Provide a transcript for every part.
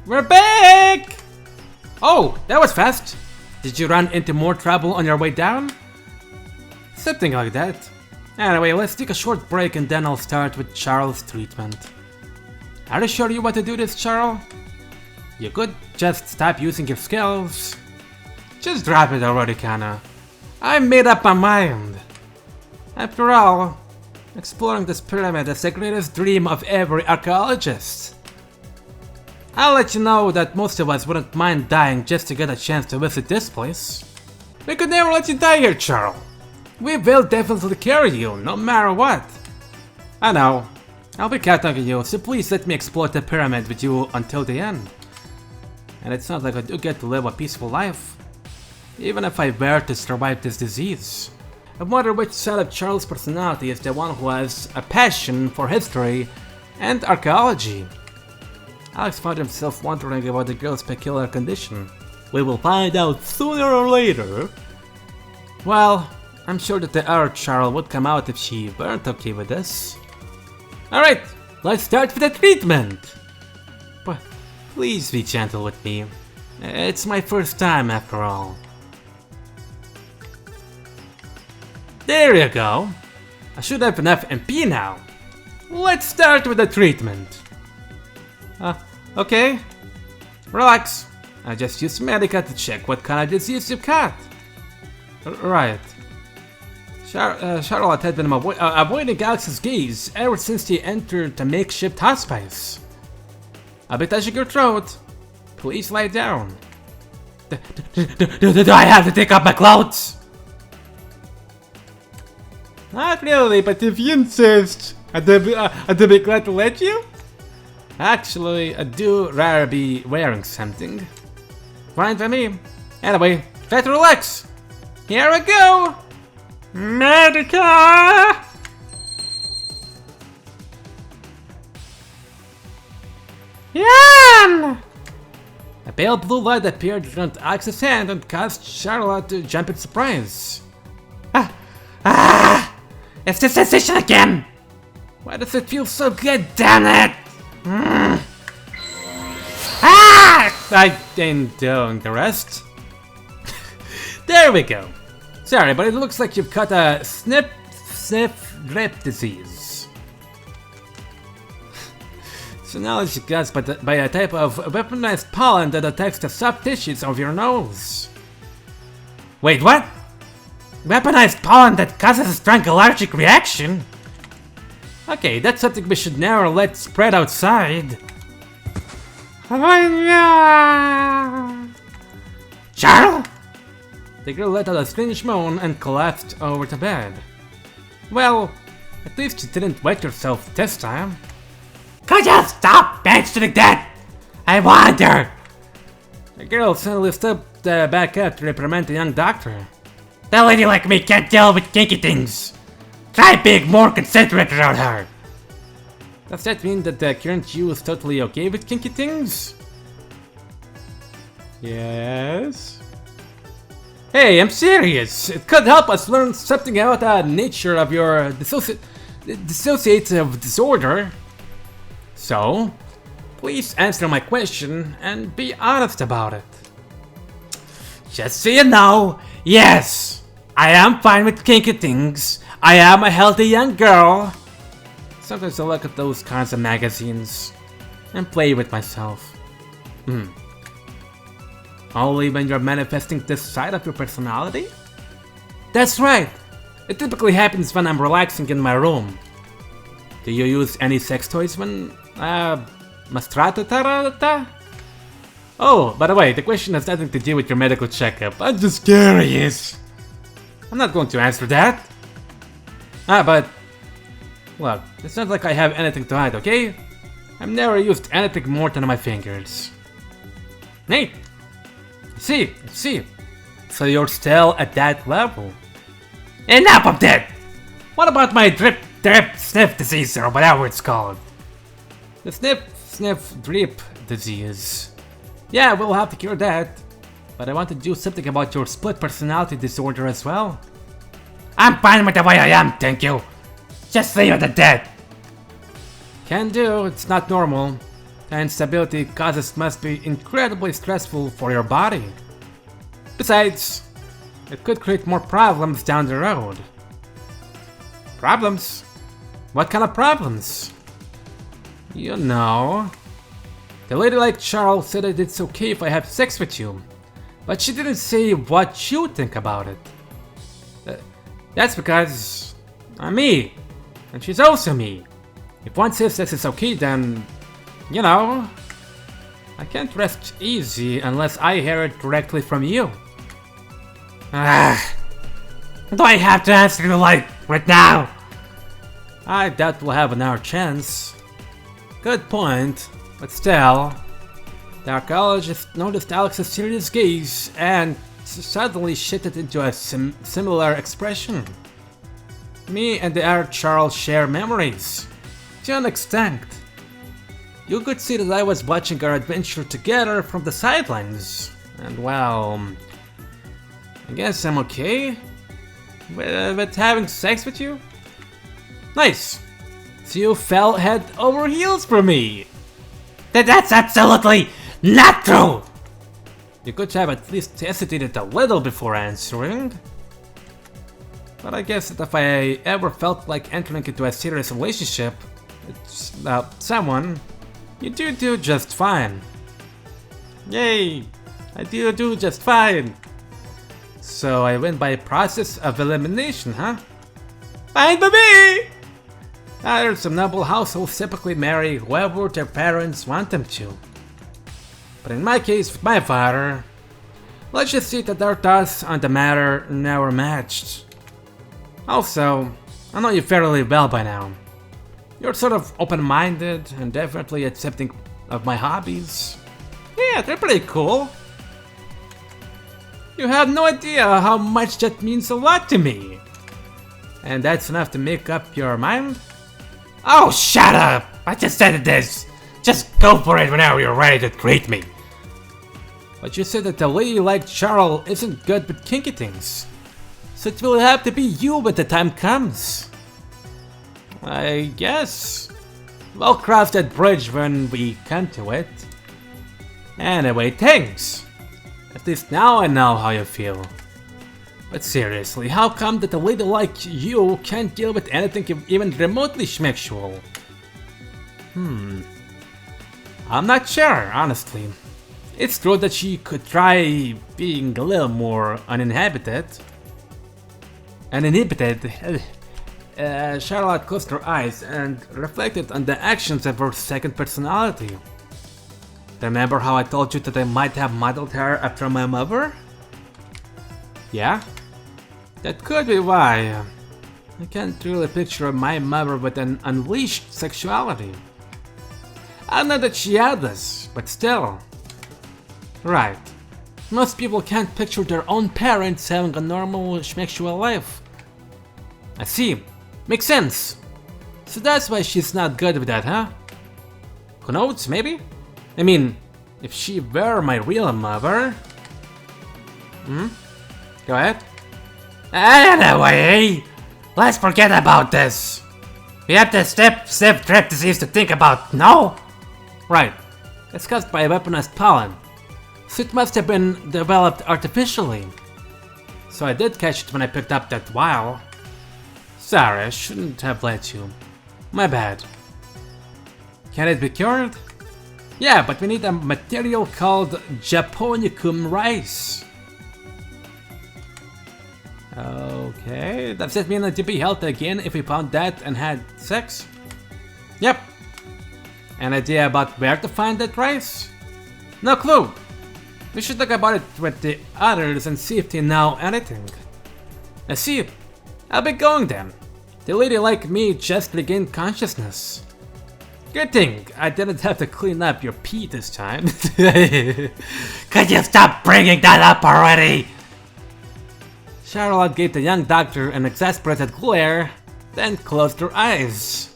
We're back! Oh, that was fast. Did you run into more trouble on your way down? Something like that. Anyway, let's take a short break and then I'll start with Charl's treatment. Are you sure you want to do this, Charl? You could just stop using your skills. Just drop it already, kinda. I made up my mind. After all, exploring this pyramid is the greatest dream of every archaeologist. I'll let you know that most of us wouldn't mind dying just to get a chance to visit this place. We could never let you die here, Charl. We will definitely carry you, no matter what. I know. I'll be counting on you, so please let me explore the pyramid with you until the end. And it sounds like I do get to live a peaceful life, even if I were to survive this disease. I wonder which side of Charl's personality is the one who has a passion for history and archaeology. Alex found himself wondering about the girl's peculiar condition. We will find out sooner or later. Well, I'm sure that the other Charl would come out if she weren't okay with this. Alright, let's start with the treatment! But please be gentle with me. It's my first time after all. There you go. I should have enough MP now. Let's start with the treatment. Okay. Relax. I just used Medica to check what kind of disease you've got. Right. Charlotte had been avoiding Alex's gaze ever since he entered the makeshift hospice. I'll be touching your throat. Please lie down. Do I have to take off my clothes? Not really, but if you insist, I'd be glad to let you. Actually, I do rather be wearing something. Fine for me. Anyway, try to relax. Here we go! Medica! Yan! A pale blue light appeared around Alex's hand and caused Charlotte to jump in surprise. It's the sensation again! Why does it feel so good, damn it? I ain't doing the rest. There we go. Sorry, but it looks like you've caught a sniff drip disease. So now it's caused by a type of weaponized pollen that attacks the soft tissues of your nose. Wait, what? Weaponized pollen that causes a strong allergic reaction? Okay, that's something we should never let spread outside. Charl? The girl let out a strange moan and collapsed over the bed. Well, at least you didn't wet yourself this time. Could you stop mentioning that? I wonder! The girl suddenly stepped back up to reprimand the young doctor. That lady like me can't deal with kinky things. Try being more considerate around her. Does that mean that the current you is totally okay with kinky things? Yes? Hey, I'm serious. It could help us learn something about the nature of your dissociative disorder. So, please answer my question and be honest about it. Just so you know, yes, I am fine with kinky things. I am a healthy young girl. Sometimes I look at those kinds of magazines and play with myself. Only when you're manifesting this side of your personality? That's right. It typically happens when I'm relaxing in my room. Do you use any sex toys when mastrata? Oh, by the way, the question has nothing to do with your medical checkup. I'm just curious. I'm not going to answer that. But look, it's not like I have anything to hide, okay? I've never used anything more than my fingers. Nate! See. So you're still at that level. Enough of that! What about my drip sniff disease or whatever it's called? The sniff drip disease. Yeah, we'll have to cure that. But I want to do something about your split personality disorder as well. I'm fine with the way I am, thank you. Just leave it at that. Can do, it's not normal. The instability it causes must be incredibly stressful for your body. Besides, it could create more problems down the road. Problems? What kind of problems? You know... The lady like Charl said that it's okay if I have sex with you, but she didn't say what you think about it. That's because I'm me, and she's also me. If one says this is okay, then, you know, I can't rest easy unless I hear it directly from you. Do I have to answer you like right now? I doubt we'll have another chance. Good point. But still, the archaeologist noticed Alex's serious gaze and suddenly shifted into a similar expression. Me and the other Charl share memories, to an extent. You could see that I was watching our adventure together from the sidelines, and well, I guess I'm okay with having sex with you? Nice! So you fell head over heels for me! That's absolutely not true! You could have at least hesitated a little before answering. But I guess that if I ever felt like entering into a serious relationship with someone, you do just fine. Yay! I do just fine. So I win by process of elimination, huh? Fine by me! Some noble households typically marry whoever their parents want them to. But in my case, with my father, let's just say that our thoughts on the matter never matched. Also, I know you fairly well by now. You're sort of open-minded and definitely accepting of my hobbies. Yeah, they're pretty cool. You have no idea how much that means a lot to me. And that's enough to make up your mind? Oh, shut up! I just said this! Just go for it whenever you're ready to treat me! But you said that the lady like Charl isn't good with kinky things. So it will have to be you when the time comes. I guess. We'll cross that bridge when we come to it. Anyway, thanks! At least now I know how you feel. But seriously, how come that a lady like you can't deal with anything even remotely schmexual? I'm not sure, honestly. It's true that she could try being a little more uninhibited. Charlotte closed her eyes and reflected on the actions of her second personality. Remember how I told you that I might have modeled her after my mother? Yeah? That could be why. I can't really picture my mother with an unleashed sexuality. I know that she had this, but still. Right. Most people can't picture their own parents having a normal sexual life. I see. Makes sense. So that's why she's not good with that, huh? Who knows, maybe? I mean, if she were my real mother... Go ahead. Anyway, let's forget about this. We have the trap disease to think about, no? Right. It's caused by a weaponized pollen. So it must have been developed artificially. So I did catch it when I picked up that vial. Sorry, I shouldn't have let you. My bad. Can it be cured? Yeah, but we need a material called Japonicum rice. Okay, does that mean that you'd be healthy again if we found that and had sex? Yep. An idea about where to find that rice? No clue. We should talk about it with the others and see if they know anything. I see. I'll be going then. The lady like me just regained consciousness. Good thing I didn't have to clean up your pee this time. Could you stop bringing that up already? Charlotte gave the young doctor an exasperated glare, then closed her eyes.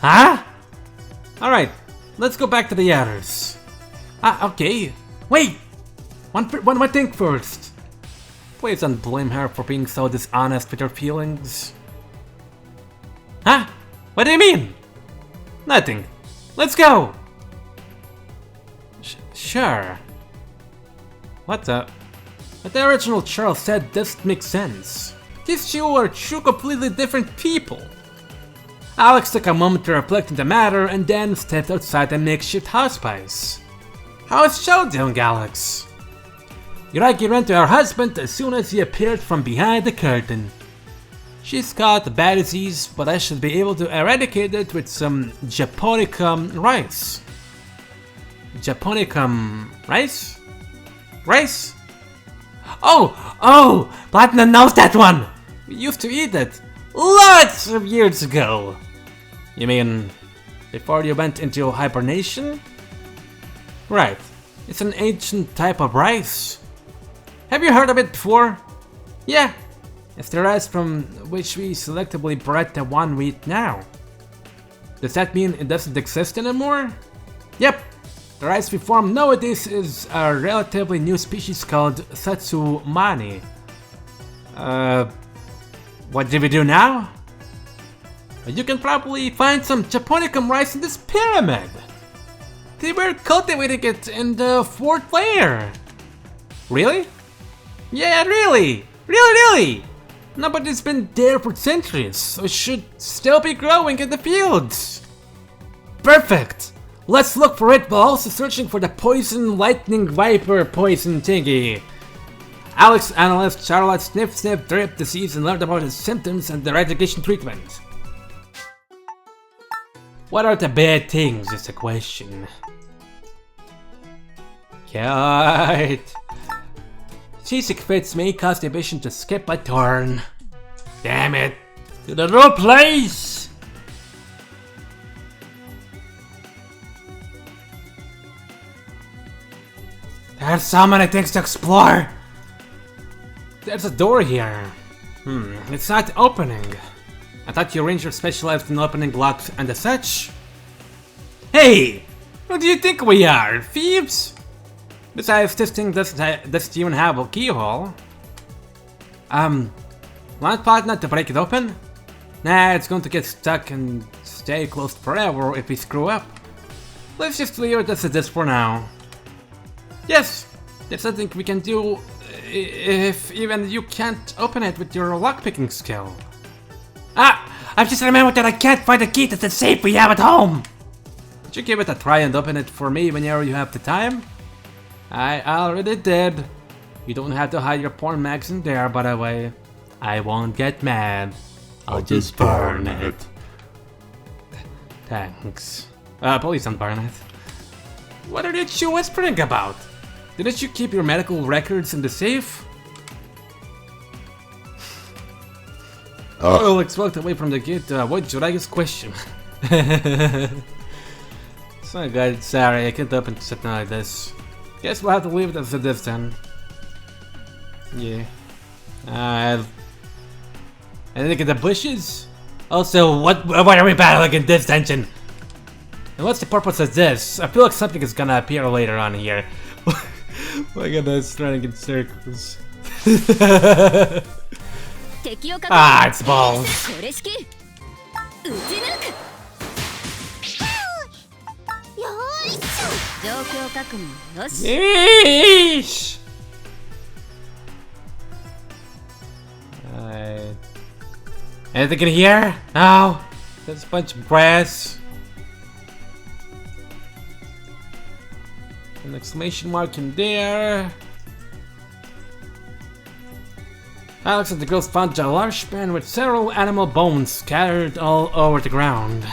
Huh? Alright, let's go back to the others. Okay. Wait! One more thing first. Please don't blame her for being so dishonest with her feelings. Huh? What do you mean? Nothing. Let's go! Sure. What the? But the original Charl said doesn't make sense. These two are two completely different people. Alex took a moment to reflect on the matter and then stepped outside the makeshift hospice. How's Charl doing, Alex? Yuragi ran to her husband as soon as he appeared from behind the curtain. She's got a bad disease, but I should be able to eradicate it with some Japonicum rice. Japonicum rice? Rice? Oh! Platinum knows that one! We used to eat it lots of years ago. You mean before you went into hibernation? Right. It's an ancient type of rice. Have you heard of it before? Yeah. It's the rice from which we selectively bred the one we eat now. Does that mean it doesn't exist anymore? Yep. The rice we farm nowadays is a relatively new species called Satsumani. What do we do now? You can probably find some Japonicum rice in this pyramid. They were cultivating it in the 4th layer. Really? Yeah, really! Really! No, but it's been there for centuries, so it should still be growing in the fields. Perfect! Let's look for it while also searching for the poison lightning viper poison thingy. Alex analyzed Charlotte's sniff drip disease and learned about its symptoms and the eradication treatment. What are the bad things is the question. Right. Seasick fits may cause the ambition to skip a turn. Damn it! To the new place! There's so many things to explore! There's a door here. It's not opening. I thought your ranger specialized in opening locks and such. Hey! Who do you think we are? Thieves? Besides, this thing doesn't even have a keyhole. Want partner to break it open? Nah, it's going to get stuck and stay closed forever if we screw up. Let's just leave it as it is for now. Yes, there's something we can do if even you can't open it with your lockpicking skill. I've just remembered that I can't find the key to the safe we have at home. Would you give it a try and open it for me whenever you have the time? I already did. You don't have to hide your porn mags in there, by the way. I won't get mad. I'll just burn it. Thanks. Please don't burn it. What are you whispering about? Didn't you keep your medical records in the safe? Alex walked away from the gate to avoid Juragi's question. So good, sorry, I can't open something like this. Guess we'll have to leave it as it is then. Yeah. Anything in the bushes? Also, what are we battling in this dungeon? And what's the purpose of this? I feel like something is gonna appear later on here. Look at this, running in circles. It's balls. Yeesh! Anything in here? No. There's a bunch of brass. An exclamation mark in there. Alex and the girls found a large pan with several animal bones scattered all over the ground.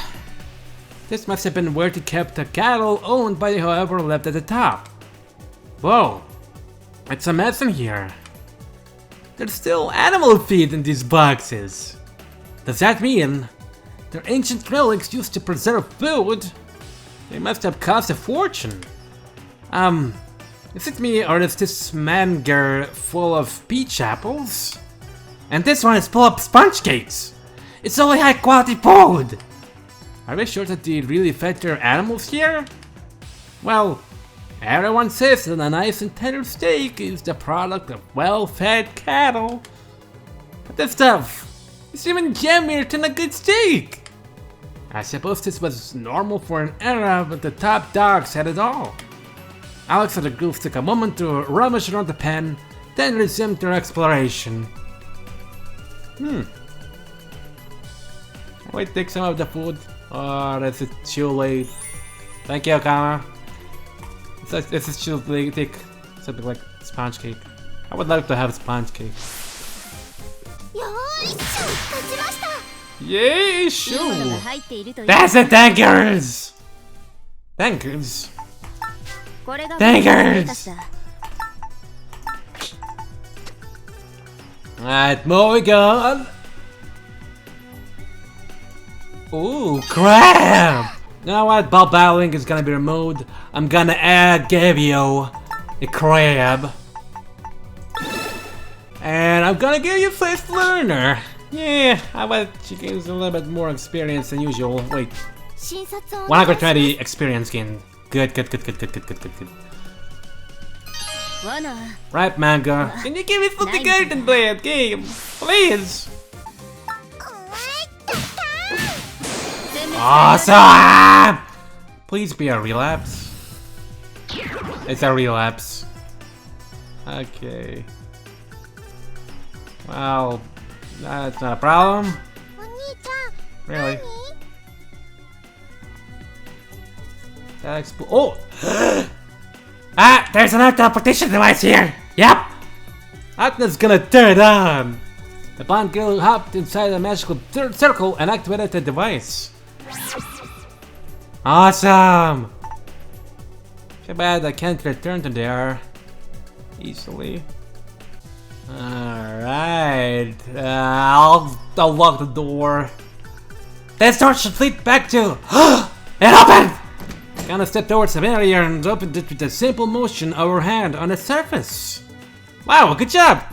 This must have been where they kept the cattle owned by whoever lived at the top. Whoa, it's a mess in here. There's still animal feed in these boxes. Does that mean their ancient relics used to preserve food? They must have cost a fortune. Is it me or is this manger full of peach apples? And this one is full of sponge cakes. It's only high quality food. Are we sure that they really fed their animals here? Well, everyone says that a nice and tender steak is the product of well-fed cattle. But this stuff is even jammier than a good steak. I suppose this was normal for an era when the top dogs had it all. Alex and the girls took a moment to rummage around the pen, then resumed their exploration. Wait, take some of the food. Or is it too late? Thank you, Kama. This is too late. Take something like sponge cake. I would like to have sponge cake. Yay, shoo! That's the tankers! Tankers! Tankers! Alright, moving on. Ooh, crab! You know what? Ball battling is gonna be removed. I'm gonna give you a crab. And I'm gonna give you Fast Learner. Yeah, I bet she gains a little bit more experience than usual. Wait. 120 experience gain. Good. Right, manga. Can you give me something good and play a game? Please! Awesome! Please be a relapse. It's a relapse. Okay. Well, that's not a problem. Really? Oh! Ah! There's an teleportation device here! Yep! Atna's gonna turn it on! The blonde girl hopped inside a magical circle and activated the device. Awesome! Too bad I can't return to there easily. Alright, I'll lock the door. This door should lead back to... It opened! Gonna step towards the barrier and opened it with a simple motion of her hand on the surface. Wow, good job!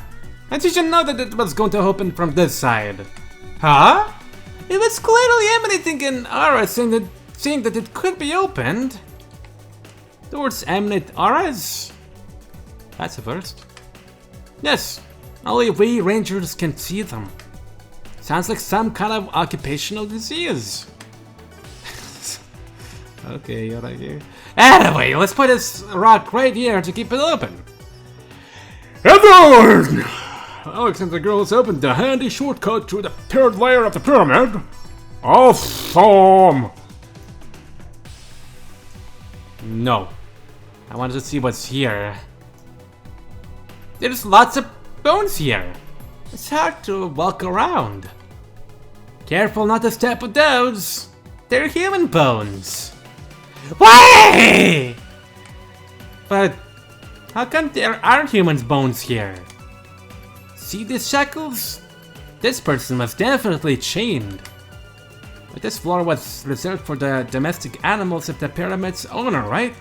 And you should know that it was going to open from this side. Huh? It was clearly emanating an aura saying that it could be opened. Towards emanate auras? That's a first. Yes, only we rangers can see them. Sounds like some kind of occupational disease. Okay, you're right here. Anyway, let's put this rock right here to keep it open. Everyone! Alex and the girls opened the handy shortcut to the third layer of the pyramid. Awesome! No. I wanted to see what's here. There's lots of bones here. It's hard to walk around. Careful not to step on those. They're human bones. Why? But how come there aren't human bones here? See these shackles? This person was definitely chained. But this floor was reserved for the domestic animals of the pyramid's owner, right?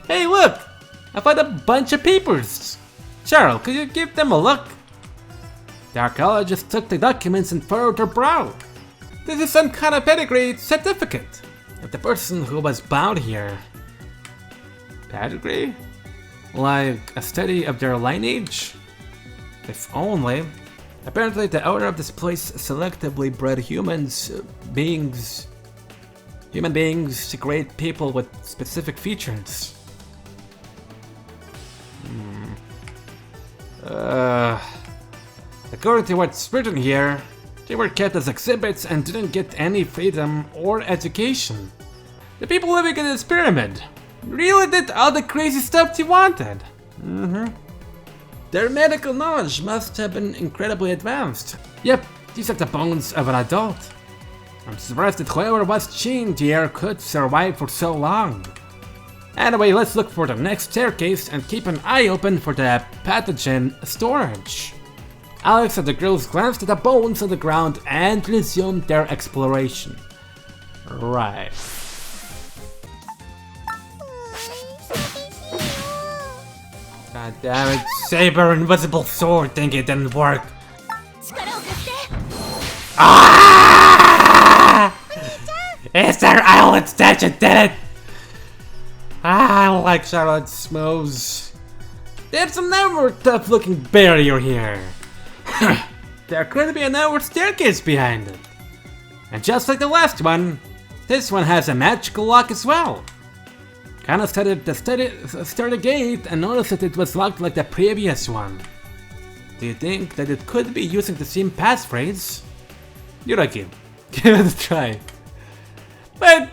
Hey, look! I found a bunch of papers. Charl, could you give them a look? The archaeologist took the documents and furrowed her brow. This is some kind of pedigree certificate of the person who was bound here. Pedigree? Like a study of their lineage? If only. Apparently the owner of this place selectively bred human beings to create people with specific features. According to what's written here, they were kept as exhibits and didn't get any freedom or education. The people living in this pyramid really did all the crazy stuff they wanted. Their medical knowledge must have been incredibly advanced. Yep, these are the bones of an adult. I'm surprised that whoever was chained here could survive for so long. Anyway, let's look for the next staircase and keep an eye open for the pathogen storage. Alex and the girls glanced at the bones on the ground and resumed their exploration. Right. God damn it, saber invisible sword thing, it didn't work. Ah! It's their ailment statue did it! I don't like Charlotte's moves. There's an outward tough looking barrier here. There could be an outward staircase behind it. And just like the last one, this one has a magical lock as well. Kinda started to start the gate and noticed that it was locked like the previous one. Do you think that it could be using the same passphrase? Yuragi, give it a try. But...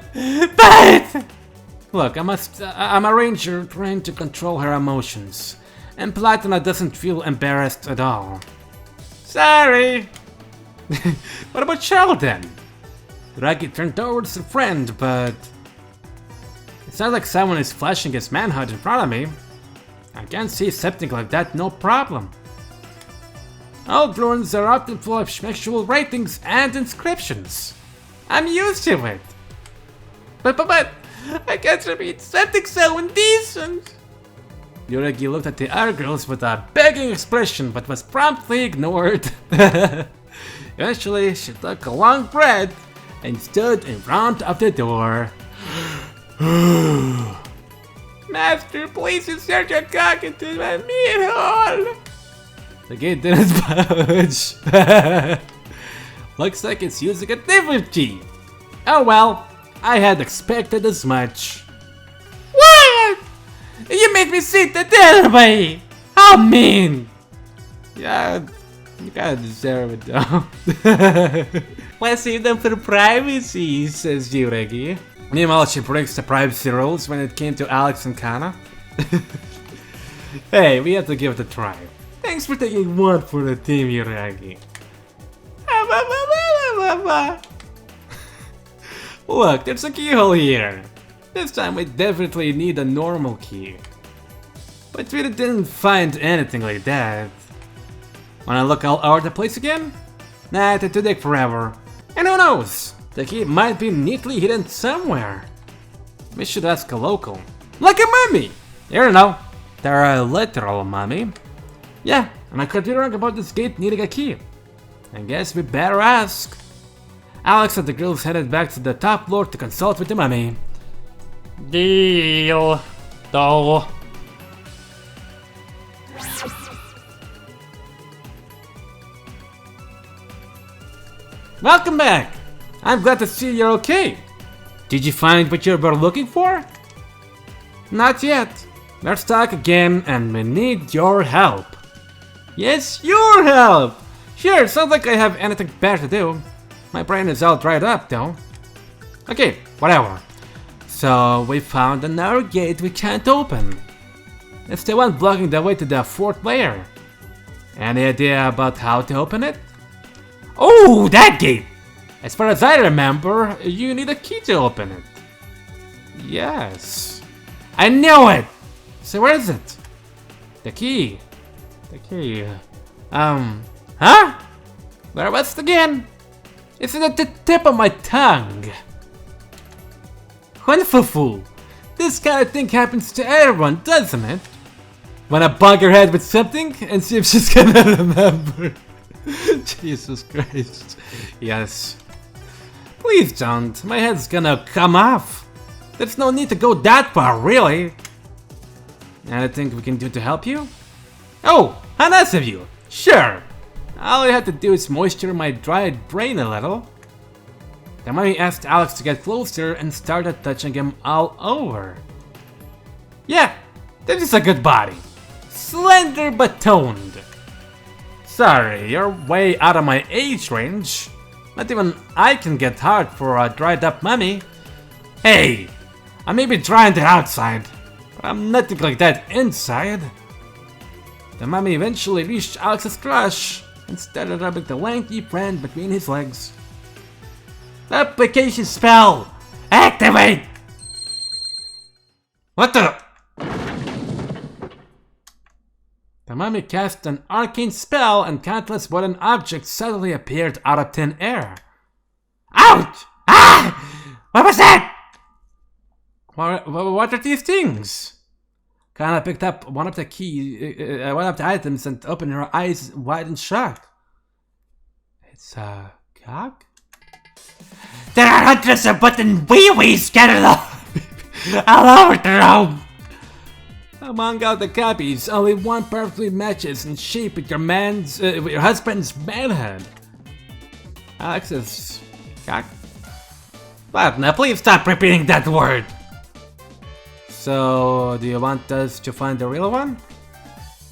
Look, I'm a ranger trained to control her emotions. And Platona doesn't feel embarrassed at all. Sorry! What about Charl then? Yuragi turned towards a friend, but... It sounds like someone is flashing his manhood in front of me. I can see something like that, no problem. All drones are often full of sexual ratings and inscriptions. I'm used to it. But, I can't repeat something so indecent. Yuragi looked at the other girls with a begging expression, but was promptly ignored. Eventually, she took a long breath and stood in front of the door. Master, please insert your cock into my meat hole. The gate didn't budge. Looks like it's using a different key. Oh well, I had expected as much. What? You made me sit the other way. How mean! Yeah, you kinda deserve it though. Let's save them for privacy, says Yuragi. Meanwhile, she breaks the privacy rules when it came to Alex and Kana. Hey, we have to give it a try. Thanks for taking one for the team, Yuragi. Look, there's a keyhole here. This time we definitely need a normal key. But we didn't find anything like that. Wanna look all over the place again? Nah, it would take forever. And who knows? The key might be neatly hidden somewhere. We should ask a local. Like a mummy! You don't know. They're a literal mummy. Yeah, and I could be wrong about this gate needing a key. I guess we better ask. Alex and the girls headed back to the top floor to consult with the mummy. Deal, though. Welcome back! I'm glad to see you're okay. Did you find what you were looking for? Not yet. We're stuck again and we need your help. Yes, your help! Sure, sounds like I have anything better to do. My brain is all dried up though. Okay, whatever. So we found another gate we can't open. It's the one blocking the way to the fourth layer. Any idea about how to open it? Oh, that gate! As far as I remember, you need a key to open it. Yes. I knew it! So where is it? The key. The key. Huh? Where was it again? It's at the tip of my tongue. Wonderful. This kind of thing happens to everyone, doesn't it? Wanna bug her head with something and see if she's gonna remember? Jesus Christ. Yes. Please don't. My head's gonna come off. There's no need to go that far, really. Anything we can do to help you? Oh, how nice of you. Sure. All you have to do is moisture my dried brain a little. The mummy asked Alex to get closer and started touching him all over. Yeah, this is a good body. Slender but toned. Sorry, you're way out of my age range. Not even I can get hard for a dried up mummy. Hey, I may be dry on the outside, but I'm nothing like that inside. The mummy eventually reached Alex's crush and started rubbing the lanky friend between his legs. Application spell! Activate! What the? The mummy cast an arcane spell and countless wooden objects suddenly appeared out of thin air. Ouch! Ah! What was that? What are these things? Kana picked up one of the items and opened her eyes wide in shock. It's a cock? There are hundreds of button wee-wees scattered all over the room. Among all the copies, only one perfectly matches in shape with your husband's manhood. Alex's cock? But now please stop repeating that word. So, do you want us to find the real one?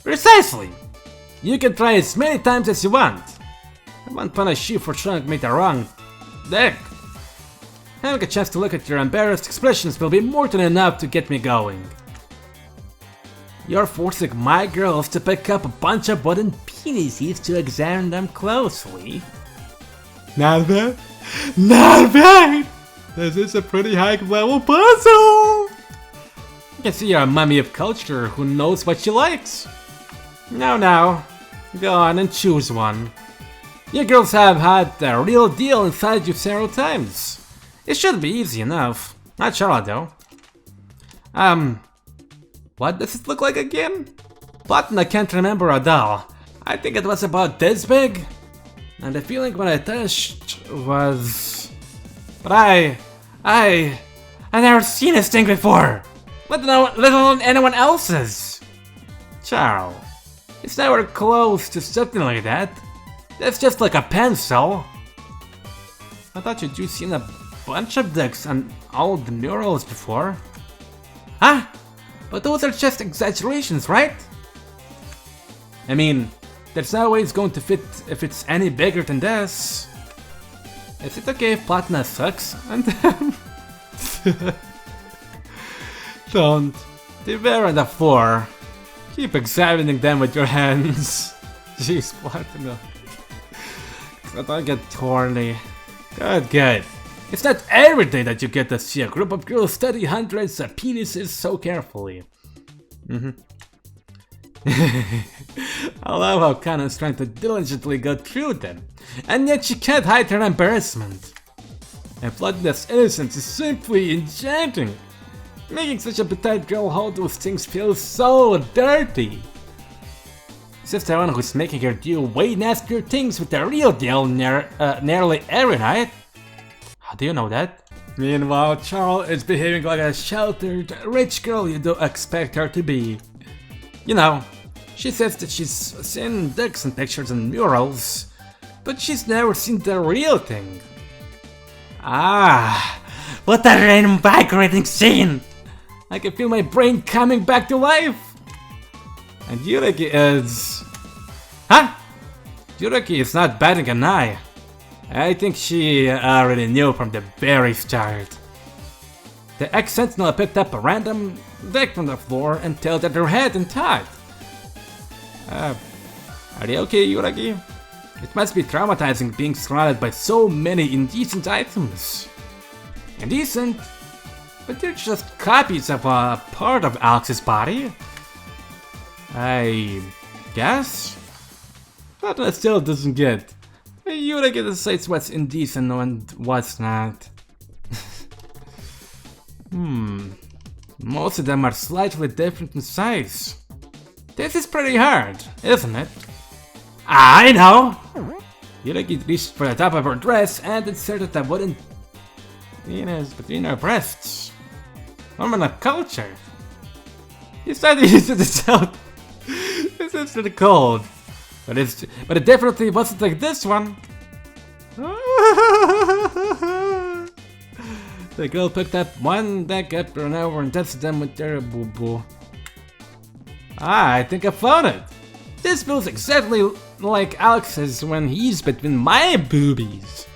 Precisely! You can try as many times as you want. I won't punish you for trying to make the wrong deck. Having a chance to look at your embarrassed expressions will be more than enough to get me going. You're forcing my girls to pick up a bunch of wooden penises to examine them closely. Not bad. Not bad! This is a pretty high-level puzzle! You can see you're a mummy of culture who knows what she likes. Now, go on and choose one. You girls have had the real deal inside you several times. It should be easy enough. Not Charl though. What does it look like again? Button I can't remember at all. I think it was about this big. And the feeling when I touched was... But I've never seen this thing before. Let alone anyone else's. Charl, it's nowhere close to something like that. That's just like a pencil. I thought you'd seen a bunch of decks and all the murals before. Huh? But those are just exaggerations, right? I mean, there's no way it's going to fit if it's any bigger than this. Is it okay if Platina sucks? And don't. They're on the floor. Keep examining them with your hands. Jeez, Platina. So don't get horny. Good. It's not every day that you get to see a group of girls study hundreds of penises so carefully. I love how Kanna's trying to diligently go through them, and yet she can't hide her embarrassment. And Platina's innocence is simply enchanting. Making such a petite girl hold those things feels so dirty. She's the one who's making her do way nastier things with the real deal nearly every night. How do you know that? Meanwhile, Charl is behaving like a sheltered, rich girl you don't expect her to be. You know, she says that she's seen decks and pictures and murals, but she's never seen the real thing. Ah, what a reinvigorating scene! I can feel my brain coming back to life! And Yureki is... Huh? Yureki is not batting an eye. I think she already knew from the very start. The ex-sentinel picked up a random deck from the floor and tilted her head and thought. Are you okay, Yuragi? It must be traumatizing being surrounded by so many indecent items. Indecent? But they're just copies of a part of Alex's body. I guess? But I still doesn't get. Yuragi decides what's indecent and what's not. Most of them are slightly different in size. This is pretty hard, isn't it? I know! Yuragi reached for the top of her dress and inserted a wooden penis between her breasts. Woman of culture. You started using this out. This is pretty cold. But it definitely wasn't like this one. The girl picked up one deck after an hour and tested them with their boo-boo. I think I found it. This feels exactly like Alex's when he's between my boobies.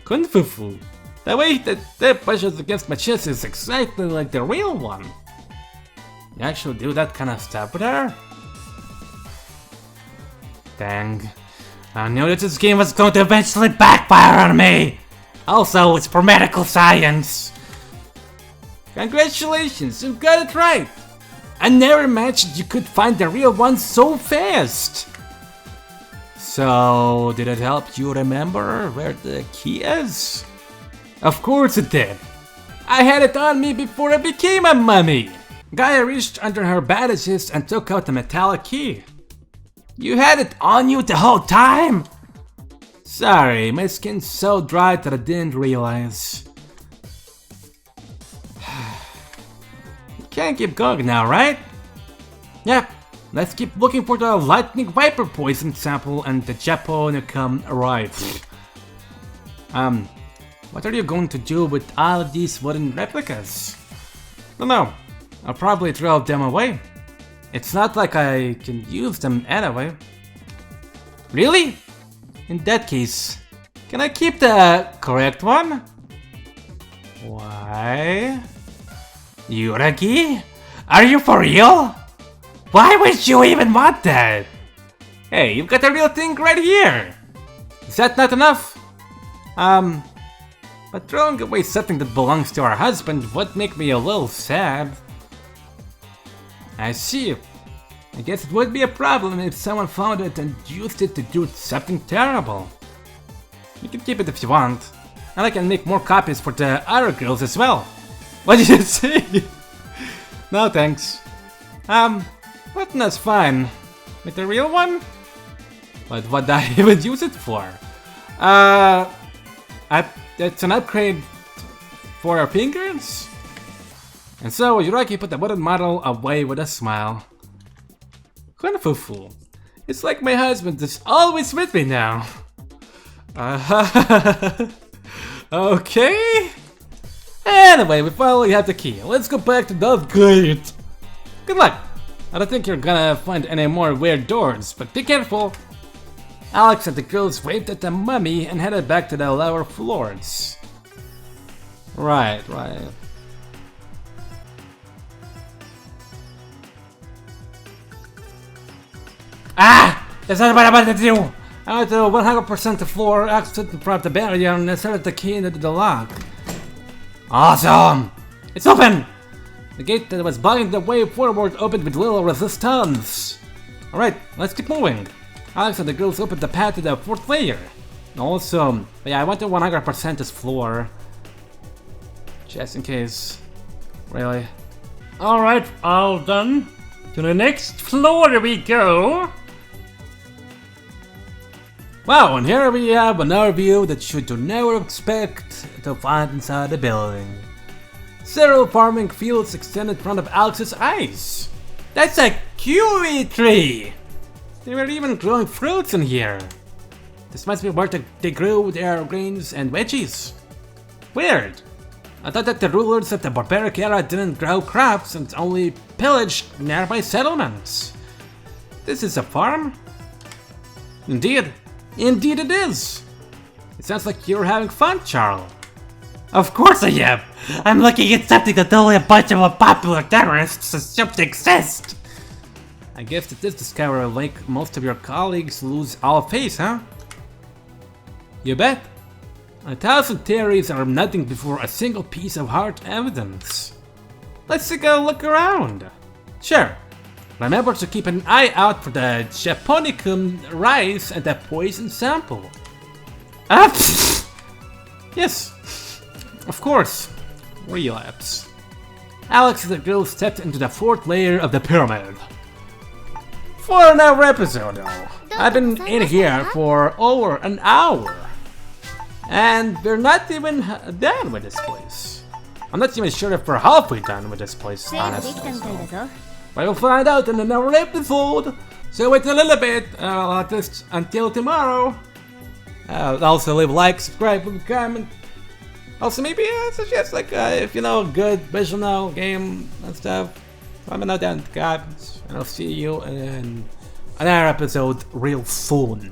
Kunfufu. The way that pushes against my chest is exactly like the real one. You actually do that kind of stuff with her? Dang. I knew that this game was going to eventually backfire on me! Also, it's for medical science! Congratulations, you got it right! I never imagined you could find the real one so fast! So, did it help you remember where the key is? Of course it did! I had it on me before I became a mummy! Gaia reached under her bandages and took out the metallic key. You had it on you the whole time? Sorry, my skin's so dry that I didn't realize. You can't keep going now, right? Yep, let's keep looking for the lightning viper poison sample and the Japonicum arrives. What are you going to do with all of these wooden replicas? No, I'll probably throw them away. It's not like I can use them anyway. Really? In that case, can I keep the correct one? Why? Yuragi? Are you for real? Why would you even want that? Hey, you've got the real thing right here! Is that not enough? But throwing away something that belongs to our husband would make me a little sad. I see. I guess it would be a problem if someone found it and used it to do something terrible. You can keep it if you want. And I can make more copies for the other girls as well. What did you say? No thanks. But that's fine. With the real one? But what I would use it for? It's an upgrade for our fingers? And so Yuragi put the wooden model away with a smile. Wonderful. It's like my husband is always with me now. Okay. Anyway, we finally have the key. Let's go back to the gate. Good luck. I don't think you're gonna find any more weird doors, but be careful. Alex and the girls waved at the mummy and headed back to the lower floors. Right. Ah! That's not what I wanted to do! I went to 100% the floor, accidentally propped the barrier, and inserted the key into the lock. Awesome! It's open! The gate that was blocking the way forward opened with little resistance. Alright, let's keep moving. Alex and the girls opened the path to the 4th layer. Awesome. But yeah, I went to 100% this floor. Just in case. Really. Alright, all done. To the next floor we go. Wow, and here we have an overview that you should never expect to find inside the building. Several farming fields extend in front of Alex's eyes. That's a kiwi tree! They were even growing fruits in here. This must be where they grew their grains and veggies. Weird. I thought that the rulers of the Barbaric Era didn't grow crops and only pillaged nearby settlements. This is a farm? Indeed it is! It sounds like you're having fun, Charl. Of course I am! I'm looking at something that only a bunch of unpopular terrorists assume to exist! I guess that this discovery will make most of your colleagues lose all faith, huh? You bet! 1,000 theories are nothing before a single piece of hard evidence. Let's take a look around. Sure. Remember to keep an eye out for the Japonicum rice and the poison sample. Yes, of course. Relapse. Alex and the girls stepped into the 4th layer of the pyramid. For another episode though, I've been in here for over an hour. And we're not even done with this place. I'm not even sure if we're halfway done with this place, honestly. So. But we'll find out in another episode. So wait a little bit, at least until tomorrow. Also leave a like, subscribe, leave a comment. Also maybe suggest like if you know a good visual novel game and stuff. Let me know down in the comments. And I'll see you in another episode real soon.